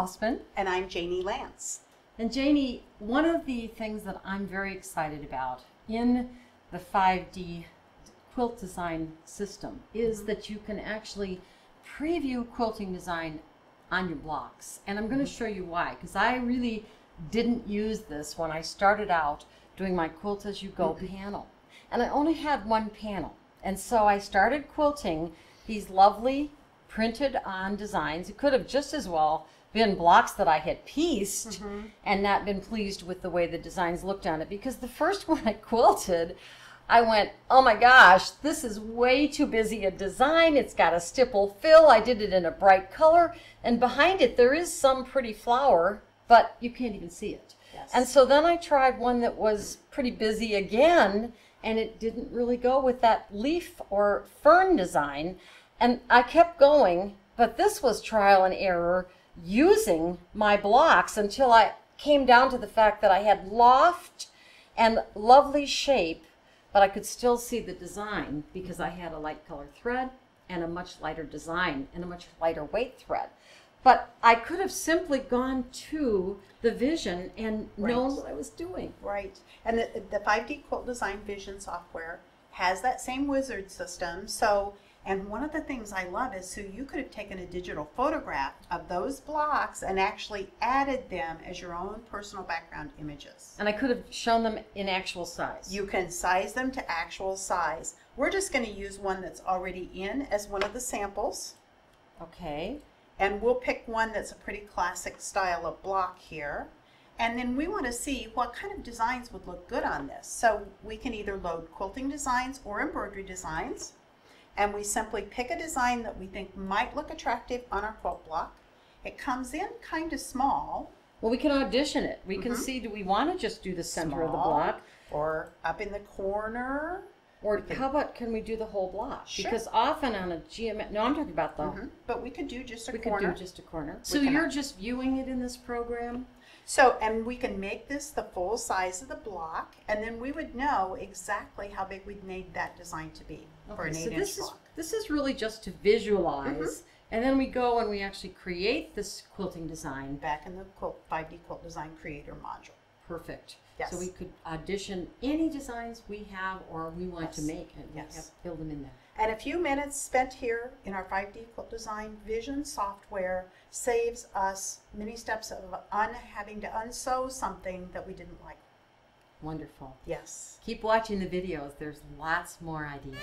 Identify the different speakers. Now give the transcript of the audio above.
Speaker 1: Hausmann.
Speaker 2: And I'm Janie Lantz.
Speaker 1: And Janie, one of the things that I'm very excited about in the 5D quilt design system is that you can actually preview quilting design on your blocks. And I'm going to show you why, because I really didn't use this when I started out doing my Quilt As You Go panel. And I only had one panel. And so I started quilting these lovely printed on designs. It could have just as well been blocks that I had pieced and not been pleased with the way the designs looked on it, because the first one I quilted, I went, oh my gosh, this is way too busy a design. It's got a stipple fill. I did it in a bright color, and behind it there is some pretty flower, but you can't even see it.
Speaker 2: Yes.
Speaker 1: And so then I tried one that was pretty busy again, and it didn't really go with that leaf or fern design. And I kept going, but this was trial and error using my blocks until I came down to the fact that I had loft and lovely shape, but I could still see the design because I had a light colored thread and a much lighter design and a much lighter weight thread. But I could have simply gone to the vision and known what I was doing.
Speaker 2: Right. And the 5D Quilt Design Vision software has that same wizard system. So, and one of the things I love is, so you could have taken a digital photograph of those blocks and actually added them as your own personal background images.
Speaker 1: And I could have shown them in actual size.
Speaker 2: You can size them to actual size. We're just going to use one that's already in as one of the samples.
Speaker 1: Okay.
Speaker 2: And we'll pick one that's a pretty classic style of block here. And then we want to see what kind of designs would look good on this. So we can either load quilting designs or embroidery designs. And we simply pick a design that we think might look attractive on our quilt block. It comes in kind of small.
Speaker 1: Well, we can audition it. We can see, do we want to just do the center of the block?
Speaker 2: Or up in the corner.
Speaker 1: Or how about, can we do the whole block?
Speaker 2: Sure.
Speaker 1: Because often on a geometry, no, I'm talking about the,
Speaker 2: but we could do just a
Speaker 1: we
Speaker 2: corner.
Speaker 1: could do just a corner. So you're just viewing it in this program?
Speaker 2: So, and we can make this the full size of the block, and then we would know exactly how big we'd made that design to be for an 8-inch block.
Speaker 1: This is really just to visualize, and then we go and we actually create this quilting design.
Speaker 2: Back in the 5D QuiltDesign Creator module.
Speaker 1: Perfect.
Speaker 2: Yes.
Speaker 1: So we could audition any designs we have or we want to make, and we have build them in there.
Speaker 2: And a few minutes spent here in our 5D Quilt Design Vision software saves us many steps of having to unsew something that we didn't like.
Speaker 1: Wonderful.
Speaker 2: Yes.
Speaker 1: Keep watching the videos. There's lots more ideas.